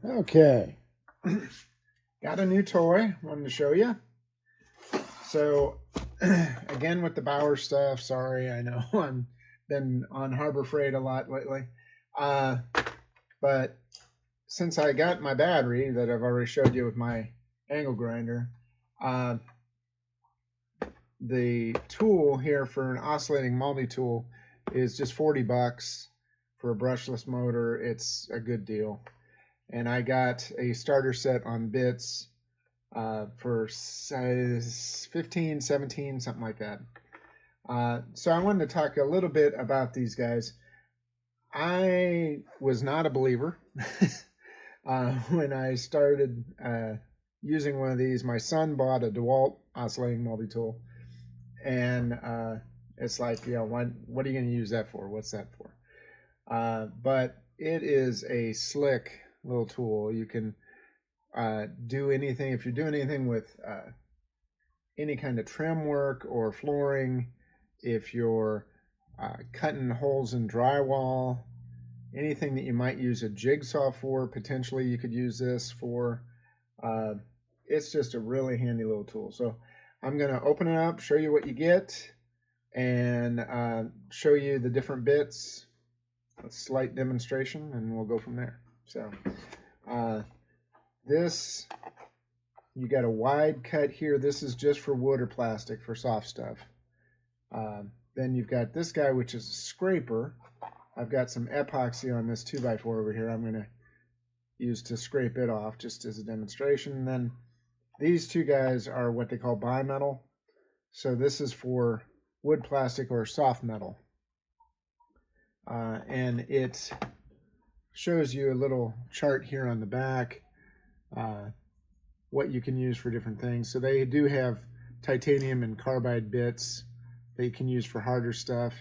Okay, got a new toy, wanted to show you. So again with the Bauer stuff, sorry, I know I've been on Harbor Freight a lot lately. But since I got my battery that I've already showed you with my angle grinder, the tool here for an oscillating multi-tool is just 40 bucks for a brushless motor. It's a good deal. And I got a starter set on bits for size 15, 17, something like that. So I wanted to talk a little bit about these guys. I was not a believer when I started using one of these. My son bought a DeWalt oscillating multi-tool, and it's like, you know, what are you going to use that for? What's that for? But it is a slick little tool. You can do anything. If you're doing anything with any kind of trim work or flooring, if you're cutting holes in drywall, anything that you might use a jigsaw for, potentially you could use this for. It's just a really handy little tool. So I'm going to open it up, show you what you get, and show you the different bits, a slight demonstration, and we'll go from there. So this, you got a wide cut here. This is just for wood or plastic for soft stuff. Then you've got this guy, which is a scraper. I've got some epoxy on this 2x4 over here I'm going to use to scrape it off just as a demonstration. And then these two guys are what they call bimetal. So this is for wood, plastic, or soft metal. And it shows you a little chart here on the back, what you can use for different things. So they do have titanium and carbide bits that you can use for harder stuff.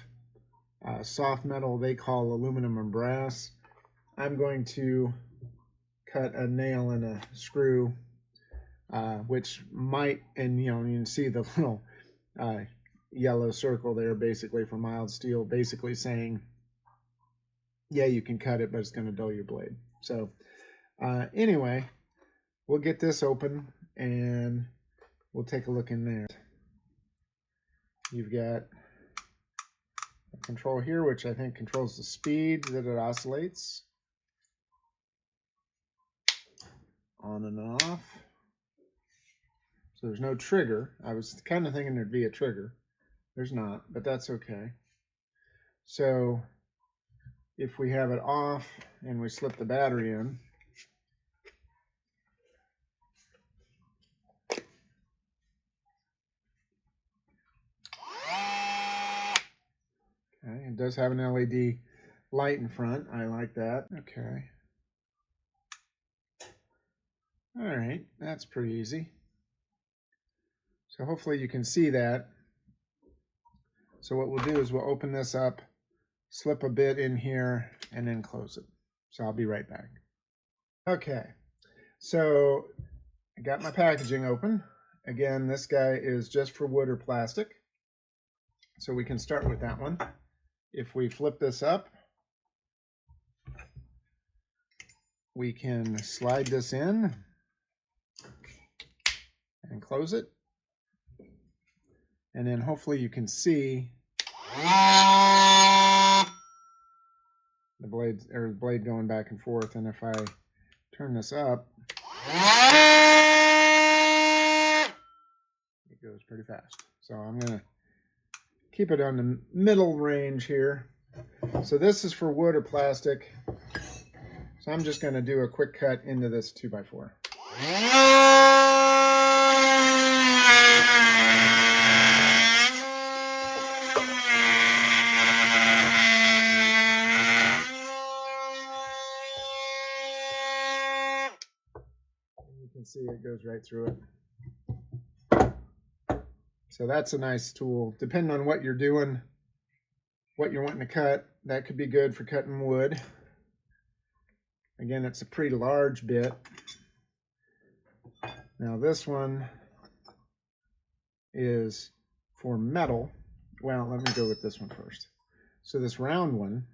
Soft metal they call aluminum and brass. I'm going to cut a nail and a screw, which might, and you know, you can see the little yellow circle there basically for mild steel, basically saying, yeah, you can cut it, but it's going to dull your blade. So anyway, we'll get this open and we'll take a look in there. You've got a control here, which I think controls the speed that it oscillates. On and off. So there's no trigger. I was kind of thinking there'd be a trigger. There's not, but that's okay. So if we have it off and we slip the battery in, okay, it does have an LED light in front. I like that. Okay. All right, that's pretty easy. So hopefully you can see that. So what we'll do is we'll open this up, slip a bit in here, and then close it. So I'll be right back. Okay, so I got my packaging open. Again, this guy is just for wood or plastic. So we can start with that one. If we flip this up, we can slide this in and close it. And then hopefully you can see the blade going back and forth. And if I turn this up, it goes pretty fast. So I'm going to keep it on the middle range here. So this is for wood or plastic. So I'm just going to do a quick cut into this 2x4. You can see it goes right through it. So that's a nice tool. Depending on what you're doing, what you're wanting to cut, that could be good for cutting wood. Again, it's a pretty large bit. Now this one is for metal. Well, let me go with this one first. So this round one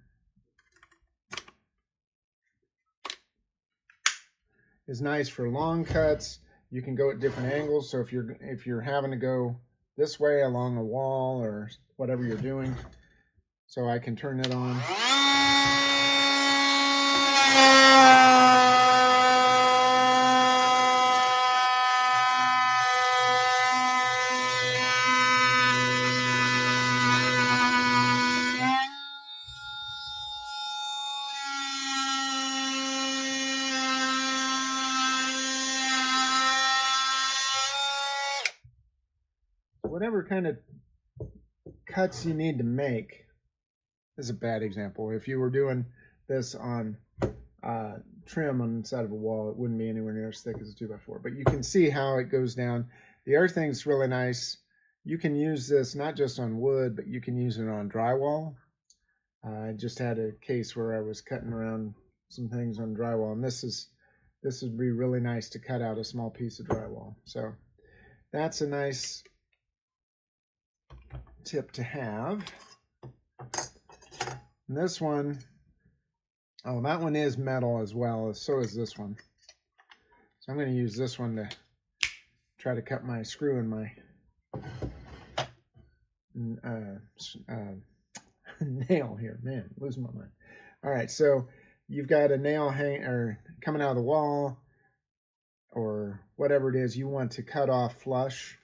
is nice for long cuts. You can go at different angles. So if you're having to go this way along a wall or whatever you're doing, so I can turn it on. Whatever kind of cuts you need to make. This is a bad example. If you were doing this on trim on the side of a wall, it wouldn't be anywhere near as thick as a 2x4. But you can see how it goes down. The other thing's really nice. You can use this not just on wood, but you can use it on drywall. I just had a case where I was cutting around some things on drywall, and this would be really nice to cut out a small piece of drywall. So that's a nice tip to have. And this one, oh, that one is metal as well, so is this one. So I'm going to use this one to try to cut my screw in my nail here. Man, losing my mind. All right, so you've got a nail coming out of the wall or whatever it is you want to cut off flush.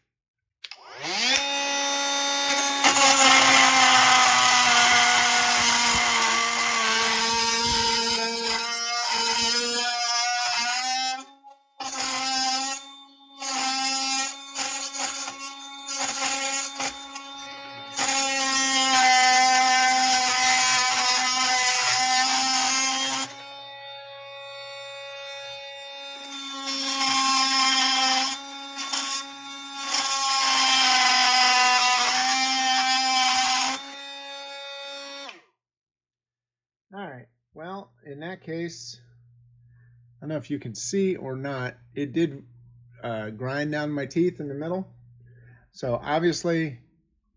All right, well, in that case, I don't know if you can see or not, it did grind down my teeth in the middle. So obviously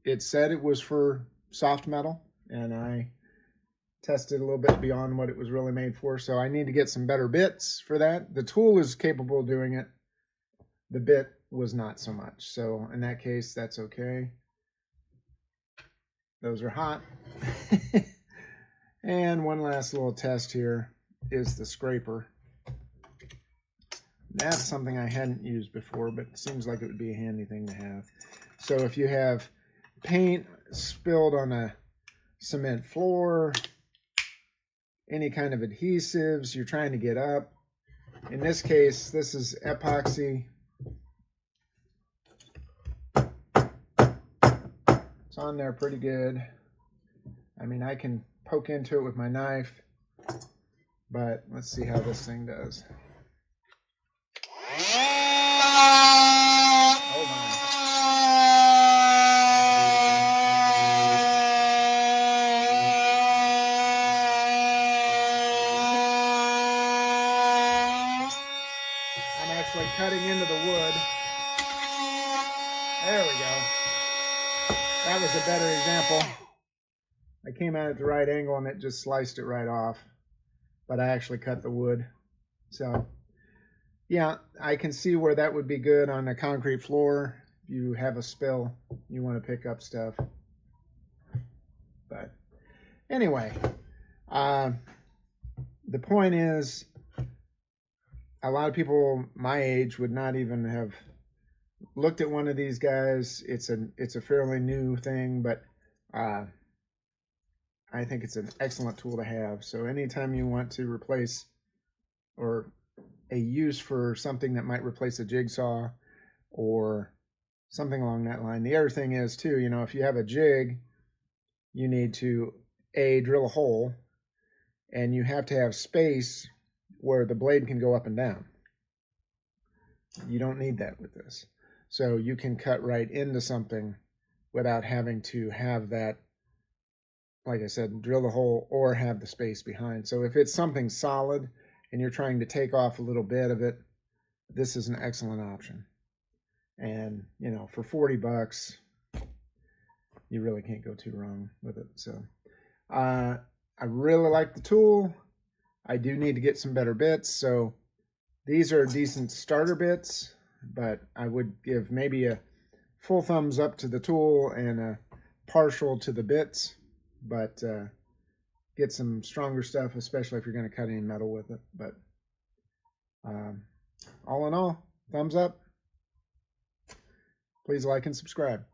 it said it was for soft metal, and I tested a little bit beyond what it was really made for. So I need to get some better bits for that. The tool is capable of doing it. The bit was not so much. So in that case, that's okay. Those are hot. And one last little test here is the scraper. That's something I hadn't used before, but it seems like it would be a handy thing to have. So if you have paint spilled on a cement floor, any kind of adhesives you're trying to get up. In this case, this is epoxy. It's on there pretty good. I mean, I can poke into it with my knife, but let's see how this thing does. Oh my. I'm actually cutting into the wood. There we go. That was a better example. I came at it at the right angle and it just sliced it right off, but I actually cut the wood. So yeah, I can see where that would be good on a concrete floor. If you have a spill, you want to pick up stuff. But anyway, the point is, a lot of people my age would not even have looked at one of these guys. It's a fairly new thing, but I think it's an excellent tool to have. So anytime you want to replace or a use for something that might replace a jigsaw or something along that line. The other thing is too, you know, if you have a jig, you need to drill a hole, and you have to have space where the blade can go up and down. You don't need that with this. So you can cut right into something without having to have that, like I said, drill the hole or have the space behind. So if it's something solid and you're trying to take off a little bit of it, this is an excellent option. And, you know, for 40 bucks, you really can't go too wrong with it. So I really like the tool. I do need to get some better bits. So These are decent starter bits, but I would give maybe a full thumbs up to the tool and a partial to the bits, but get some stronger stuff, especially if you're going to cut any metal with it. But all in all, thumbs up. Please like and subscribe.